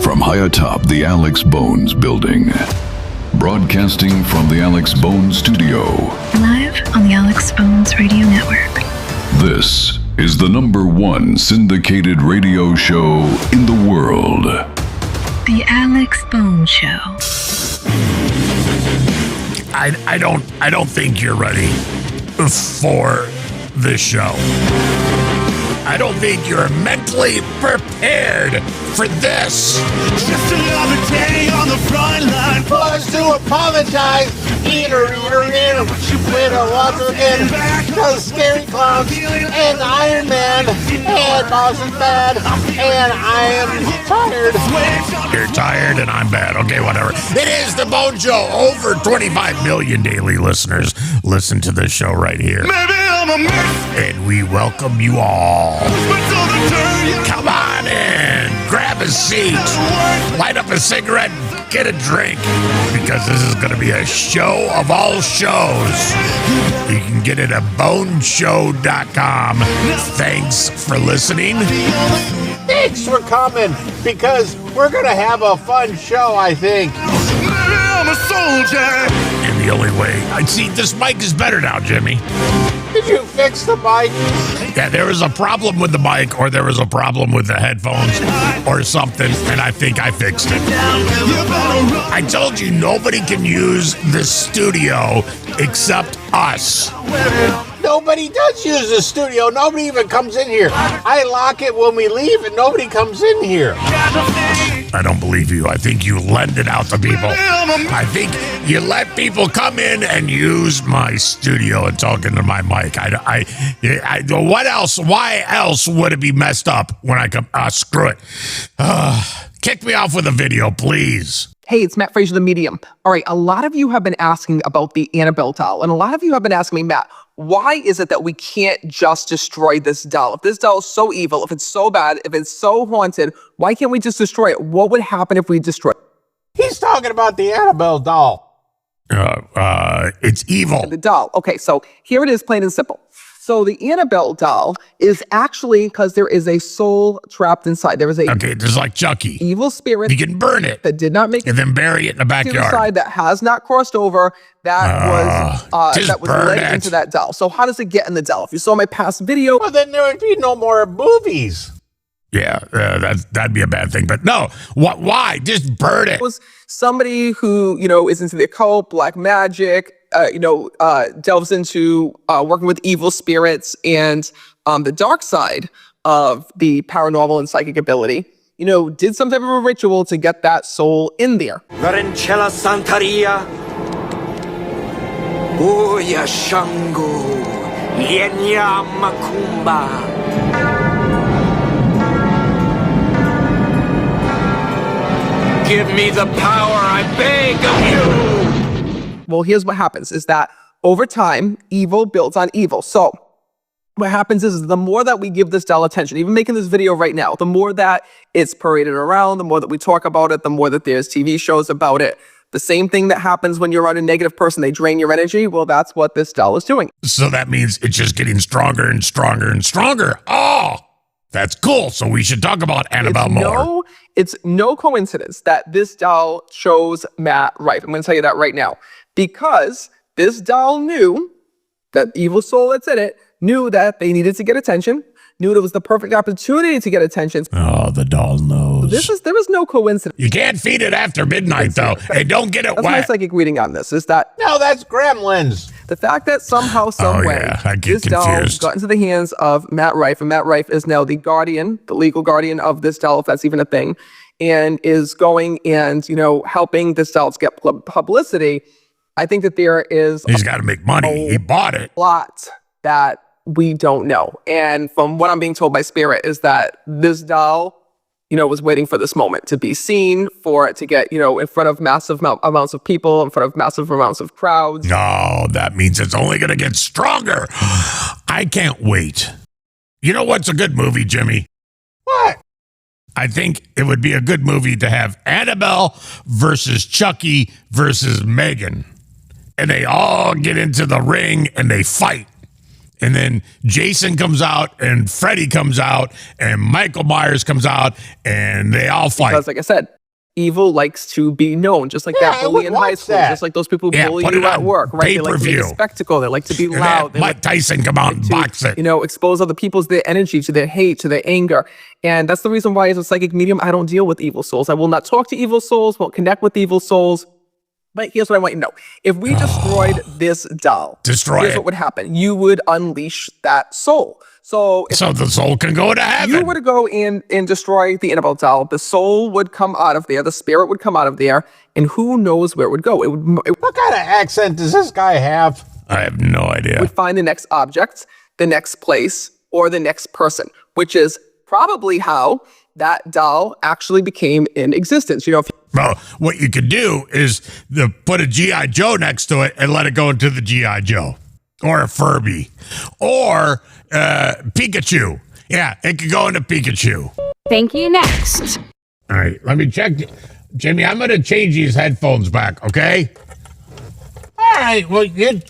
from high atop the Alex Bones building. Broadcasting from the Alex Bones studio. Live on the Alex Bones Radio Network. This is the #1 syndicated radio show in the world. The Alex Bones Show. I don't think you're ready for this show. I don't think you're mentally prepared for this. Just another day on the front line. Pause to apologize. Eater, when I once again, those scary clowns, and Iron Man, and Boston Bad, and I am tired. You're tired and I'm bad. Okay, whatever. It is the Bone Show. Over 25 million daily listeners listen to this show right here. Maybe I'm a mess. And we welcome you all. But till the turn, you Come on in, grab a seat, light up a cigarette, get a drink, because this is going to be a show of all shows. You can get it at boneshow.com. Thanks for listening. Thanks for coming, because we're going to have a fun show, I think. maybe I'm a soldier. And the only way, I see this mic is better now, Jimmy. Did you fix the mic? Yeah, there was a problem with the mic, or there was a problem with the headphones, or something, and I think I fixed it. I told you nobody can use the studio except us. Nobody does use the studio. Nobody even comes in here. I lock it when we leave, and nobody comes in here. I don't believe you. I think you lend it out to people. I think you let people come in and use my studio and talk into my mic. What else? Why else would it be messed up when I come? Screw it. Kick me off with a video, please. Hey, it's Matt Frazier, the Medium. All right, a lot of you have been asking about the Annabelle doll, and a lot of you have been asking me, Matt, why is it that we can't just destroy this doll? If this doll is so evil, if it's so bad, if it's so haunted, why can't we just destroy it? What would happen if we destroy it? He's talking about the Annabelle doll. It's evil. The doll. Okay, so here it is, plain and simple. So the Annabelle doll is actually because there is a soul trapped inside. There is a Okay, just like Chucky. evil spirit You can burn it that did not make and then bury it in the to the backyard. side that has not crossed over that just was burn led it. into that doll. So how does it get in the doll? If you saw my past video, Well, then there would be no more movies. Yeah, that'd be a bad thing. But no, why? Just burn it. was somebody who, is into the occult, black magic, delves into working with evil spirits and the dark side of the paranormal and psychic ability, did some type of a ritual to get that soul in there. Varencella Santaria, Oya Shango, Lienya Macumba. Give me the power, I beg of you! Well, here's what happens is that over time, evil builds on evil. So what happens is the more that we give this doll attention, even making this video right now, the more that it's paraded around, the more that we talk about it, the more that there's TV shows about it. The same thing that happens when you're around a negative person, they drain your energy. Well, that's what this doll is doing. So that means it's just getting stronger and stronger and stronger. Oh, that's cool. So we should talk about Annabelle more. It's no coincidence that this doll chose Matt Rife. I'm going to tell you that right now. Because this doll knew, that evil soul that's in it, knew that they needed to get attention, knew it was the perfect opportunity to get attention. Oh, the doll knows. There was no coincidence. You can't feed it after midnight, though. Hey, don't get it That's my wet. psychic reading on this, is that No, that's Gremlins. the fact that somehow, some way, I get this doll confused. got into the hands of Matt Rife, and Matt Rife is now the guardian, the legal guardian of this doll, if that's even a thing, and is going and, helping this doll get publicity. I think that there is He's got to make money. He bought it. a lot that we don't know. And from what I'm being told by Spirit is that this doll, was waiting for this moment to be seen, for it to get, in front of massive amounts of people, in front of massive amounts of crowds. No, that means it's only going to get stronger. I can't wait. You know what's a good movie, Jimmy? What? I think it would be a good movie to have Annabelle versus Chucky versus Megan. And they all get into the ring and they fight. And then Jason comes out, and Freddy comes out, and Michael Myers comes out, and they all fight. Because, like I said, evil likes to be known, just like that I bully would in high watch school, that. just like those people who Yeah, bully put you it at on work, right? They like to make a pay-per-view. spectacle. They like to be And then loud. They Mike like Tyson come out and to, box it. expose other people's their energy, to their hate, to their anger. And that's the reason why, as a psychic medium, I don't deal with evil souls. I will not talk to evil souls, won't connect with evil souls. But here's what I want you to know. If we destroyed this doll, Destroy here's it. what would happen. You would unleash that soul. So if So the soul can go to heaven. you were to go in and destroy the Annabelle doll, the soul would come out of there, the spirit would come out of there, and who knows where it would go. It What kind of accent does this guy have? I have no idea. would find the next object, the next place, or the next person, which is probably how that doll actually became in existence. You know, if Well, what you could do is put a G.I. Joe next to it and let it go into the G.I. Joe. Or a Furby. Or Pikachu. Yeah, it could go into Pikachu. Thank you. Next. All right, let me check. Jimmy, I'm going to change these headphones back, okay? All right, well, you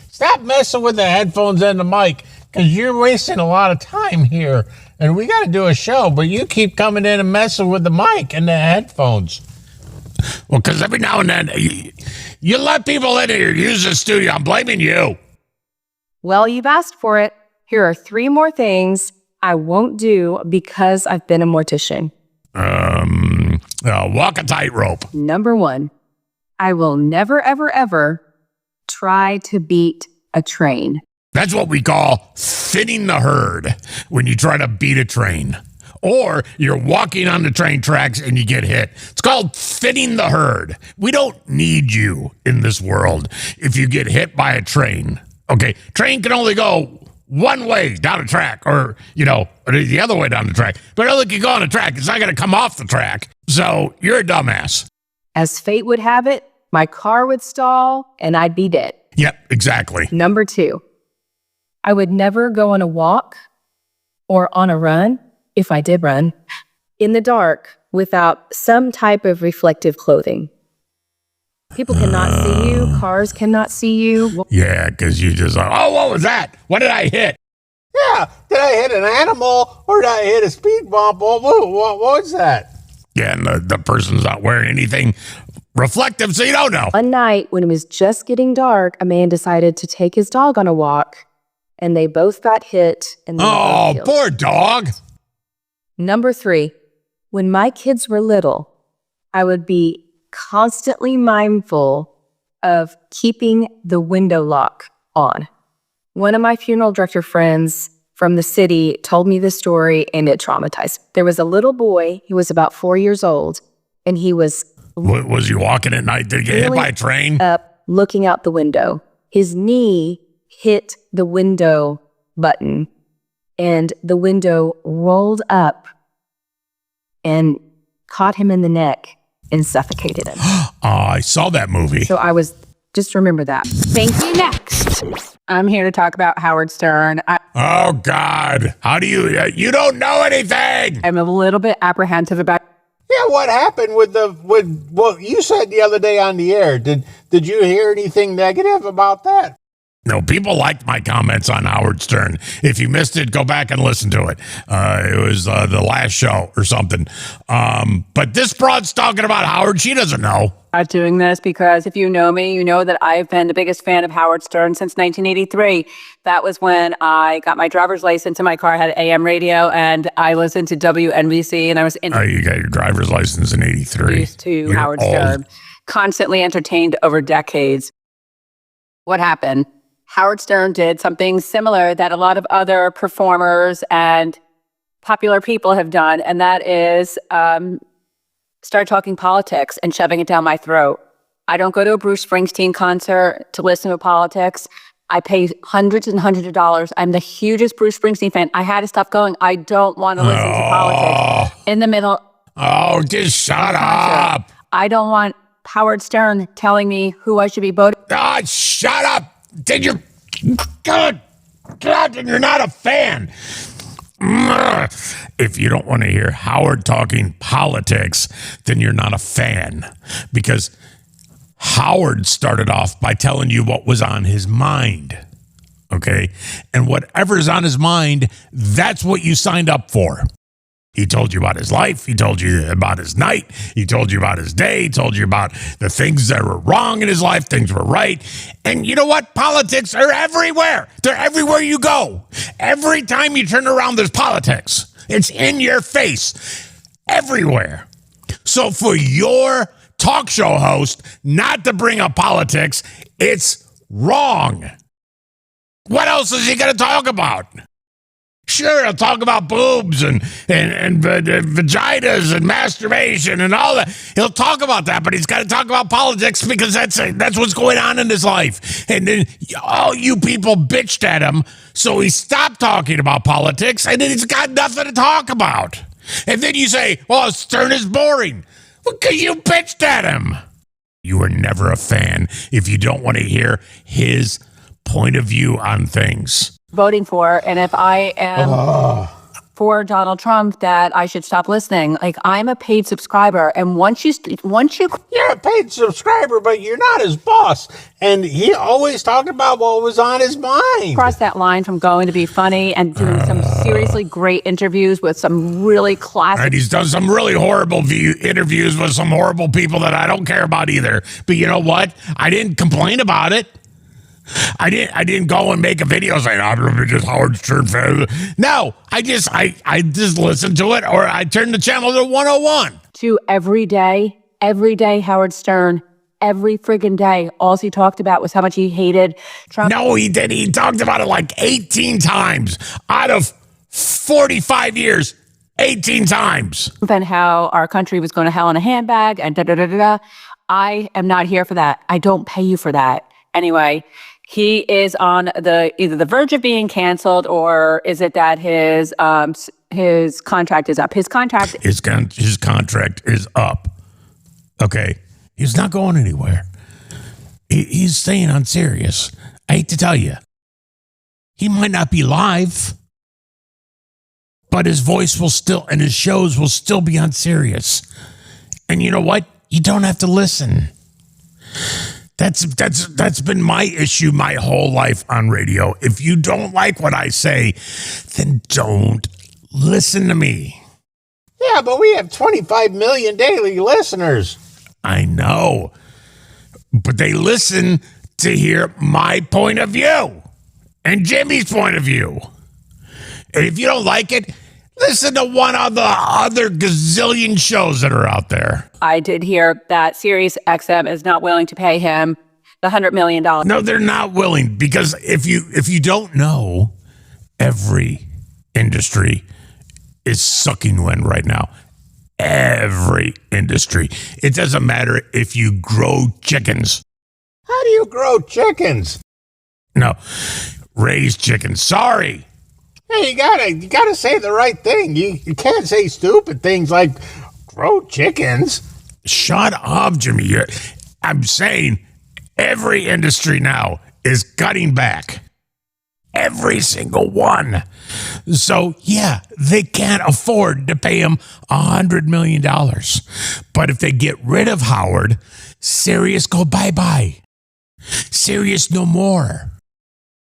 stop messing with the headphones and the mic, because you're wasting a lot of time here. And we got to do a show, but you keep coming in and messing with the mic and the headphones. Well, because every now and then, you let people in here use the studio. I'm blaming you. Well, you've asked for it. Here are 3 more things I won't do because I've been a mortician. Walk a tightrope. Number 1, I will never, ever, ever try to beat a train. That's what we call thinning the herd when you try to beat a train. Or you're walking on the train tracks and you get hit. It's called thinning the herd. We don't need you in this world if you get hit by a train. Okay, train can only go one way down the track or the other way down the track. But it only can go on the track. It's not going to come off the track. So you're a dumbass. As fate would have it, my car would stall and I'd be dead. Yep, exactly. Number 2, I would never go on a walk or on a run, if I did run, in the dark without some type of reflective clothing. People cannot see you. Cars cannot see you. Yeah, because you just like, oh, what was that? What did I hit? Yeah, did I hit an animal or did I hit a speed bump? What was that? Yeah, and the person's not wearing anything reflective, so you don't know. One night, when it was just getting dark, a man decided to take his dog on a walk, and they both got hit. And they were Oh, both killed. poor dog. Number 3, when my kids were little, I would be constantly mindful of keeping the window lock on. One of my funeral director friends from the city told me this story, and it traumatized. There was a little boy, he was about 4 years old, and he was Was he walking at night? Did he get hit by a train? up looking out the window. His knee hit the window button, and the window rolled up and caught him in the neck and suffocated him. Oh, I saw that movie. So just remember that. Thank you. Next. I'm here to talk about Howard Stern. Oh, God. How do you don't know anything. I'm a little bit apprehensive about. Yeah, what happened with what you said the other day on the air? Did you hear anything negative about that? No, people liked my comments on Howard Stern. If you missed it, go back and listen to it. It was the last show or something. But this broad's talking about Howard. She doesn't know. Doing this because if you know me, you know that I've been the biggest fan of Howard Stern since 1983. That was when I got my driver's license and my car had AM radio, and I listened to WNBC, and I was You got your driver's license in 83. introduced to Howard Stern, constantly entertained over decades. What happened? Howard Stern did something similar that a lot of other performers and popular people have done, and that is start talking politics and shoving it down my throat. I don't go to a Bruce Springsteen concert to listen to politics. I pay hundreds and hundreds of dollars. I'm the hugest Bruce Springsteen fan. I had to stop going. I don't want to listen to politics in the middle. Oh, just shut up. I don't want Howard Stern telling me who I should be voting. Oh, shut up. Did you? God, and you're not a fan. If you don't want to hear Howard talking politics, then you're not a fan. Because Howard started off by telling you what was on his mind. okay? And whatever's on his mind, that's what you signed up for. He told you about his life. He told you about his night. He told you about his day. He told you about the things that were wrong in his life, things were right. And you know what? Politics are everywhere. They're everywhere you go. Every time you turn around, there's politics. It's in your face, everywhere. So for your talk show host not to bring up politics, it's wrong. What else is he going to talk about? Sure, he'll talk about boobs and vaginas and masturbation and all that. He'll talk about that, but he's got to talk about politics because that's what's going on in his life. And then all you people bitched at him, so he stopped talking about politics, and then he's got nothing to talk about. And then you say, well, Stern is boring. Well, because you bitched at him. You were never a fan if you don't want to hear his point of view on things. Voting for, and if I am for Donald Trump, that I should stop listening. Like, I'm a paid subscriber, and once you You're a paid subscriber, but you're not his boss. And he always talked about what was on his mind. cross that line from going to be funny and doing some seriously great interviews with some really classic. Right, he's done some really horrible interviews with some horrible people that I don't care about either. But you know what? I didn't complain about it. I didn't go and make a video saying I'm the biggest Howard Stern fan. No, I just listened to it, or I turned the channel to 101. To every day Howard Stern, every friggin' day, all he talked about was how much he hated Trump. No, he did. He talked about it like 18 times out of 45 years. 18 times. And how our country was going to hell in a handbag and da-da-da-da-da. I am not here for that. I don't pay you for that. Anyway, he is on either the verge of being canceled, or is it that his contract is up? His contract is up. Okay. He's not going anywhere. He's staying on Sirius. I hate to tell you. He might not be live, but his voice will still, and his shows will still be on Sirius. And you know what? You don't have to listen. That's been my issue my whole life on radio. If you don't like what I say, then don't listen to me. Yeah, but we have 25 million daily listeners. I know. But they listen to hear my point of view and Jimmy's point of view. And if you don't like it, listen to one of the other gazillion shows that are out there. I did hear that Sirius XM is not willing to pay him the $100 million. No, they're not willing, because if you don't know, every industry is sucking wind right now. Every industry. It doesn't matter if you grow chickens. How do you grow chickens? No, raise chickens. Sorry. Hey, you gotta say the right thing. You can't say stupid things like grow chickens. Shut up, Jimmy. I'm saying every industry now is cutting back. Every single one. So, yeah, they can't afford to pay him $100 million. But if they get rid of Howard, Sirius go bye-bye. Sirius no more.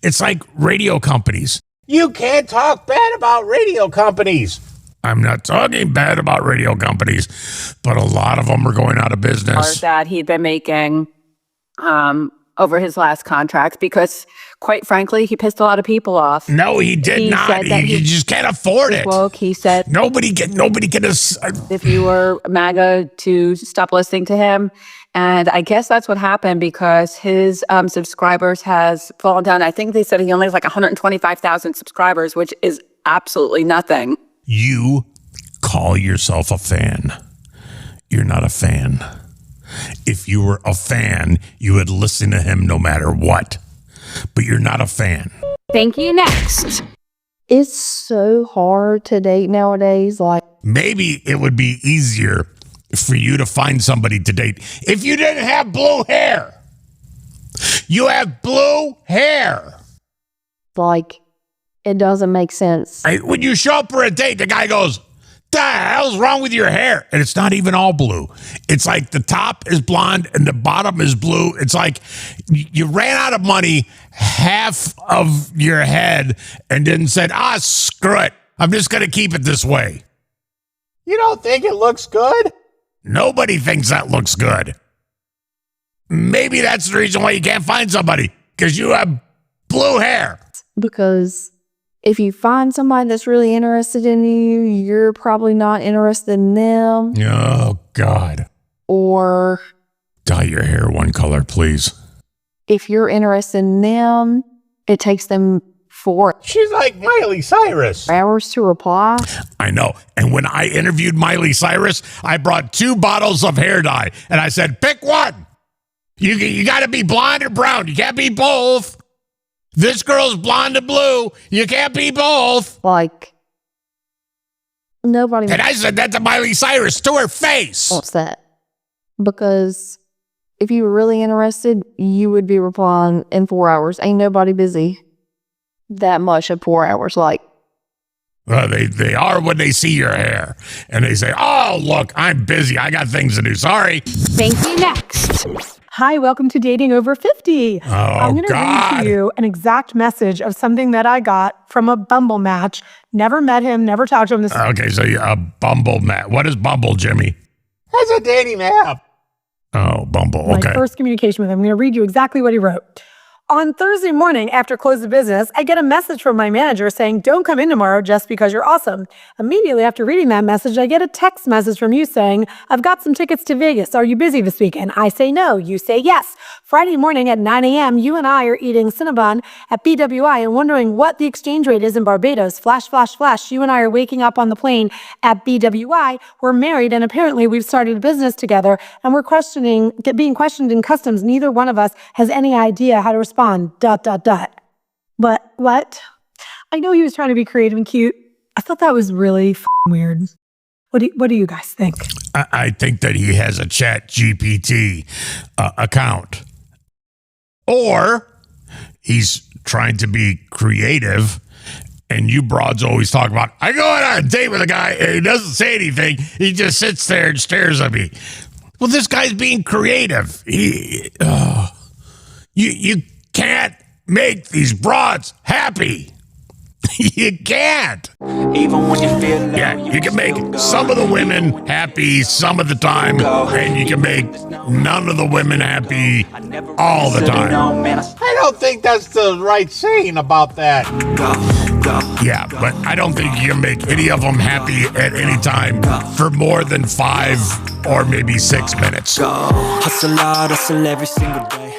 It's like radio companies. You can't talk bad about radio companies. I'm not talking bad about radio companies, but a lot of them are going out of business. That he'd been making over his last contract, because, quite frankly, he pissed a lot of people off. No, he did not. He just can't afford it. Woke. He said nobody can. If you were MAGA, to stop listening to him. And I guess that's what happened, because his subscribers has fallen down. I think they said he only has like 125,000 subscribers, which is absolutely nothing. You call yourself a fan. You're not a fan. If you were a fan, you would listen to him no matter what. But you're not a fan. Thank you. Next. It's so hard to date nowadays. Like, maybe it would be easier for you to find somebody to date if you didn't have blue hair. You have blue hair. Like, it doesn't make sense. When you show up for a date, the guy goes, The hell's wrong with your hair? And it's not even all blue. It's like the top is blonde and the bottom is blue. It's like you ran out of money, half of your head, and then said, screw it. I'm just going to keep it this way. You don't think it looks good? Nobody thinks that looks good. Maybe that's the reason why you can't find somebody, because you have blue hair. Because if you find somebody that's really interested in you, you're probably not interested in them. Oh, God. Or dye your hair one color, please. If you're interested in them, it takes them 4 She's like Miley Cyrus. hours to reply. I know. And when I interviewed Miley Cyrus, I brought 2 bottles of hair dye. And I said, pick one. You got to be blonde or brown. You can't be both. This girl's blonde and blue. You can't be both. Like, nobody And I said that to Miley Cyrus, to her face. wants that. Because if you were really interested, you would be replying in 4 hours. Ain't nobody busy that much in 4 hours. Like, They are when they see your hair. And they say, oh, look, I'm busy. I got things to do. Sorry. Thank you. Next. Hi, welcome to Dating Over 50. I'm going to read to you an exact message of something that I got from a Bumble match. Never met him, never talked to him. Okay, so a Bumble match. What is Bumble, Jimmy? That's a dating app. Oh, Bumble. My Okay. first communication with him. I'm going to read you exactly what he wrote. On Thursday morning, after close of business, I get a message from my manager saying, don't come in tomorrow just because you're awesome. Immediately after reading that message, I get a text message from you saying, I've got some tickets to Vegas. Are you busy this weekend? I say no. You say yes. Friday morning at 9 a.m., you and I are eating Cinnabon at BWI and wondering what the exchange rate is in Barbados. Flash, flash, flash. You and I are waking up on the plane at BWI. We're married and apparently we've started a business together and we're being questioned in customs. Neither one of us has any idea how to respond. ... But what? I know he was trying to be creative and cute. I thought that was really weird. What do you guys think? I think that he has a Chat GPT account. Or he's trying to be creative. And you broads always talk about, I go on a date with a guy and he doesn't say anything. He just sits there and stares at me. Well, this guy's being creative. You can't make these broads happy. You can't. Even when you feel low, Yeah, you can make some of the women happy some of the time, and you can make none of the women happy all the time. I don't think that's the right saying about that. Yeah, but I don't think you can make any of them happy at any time for more than 5 or maybe 6 minutes. Hustle hard, hustle every single day.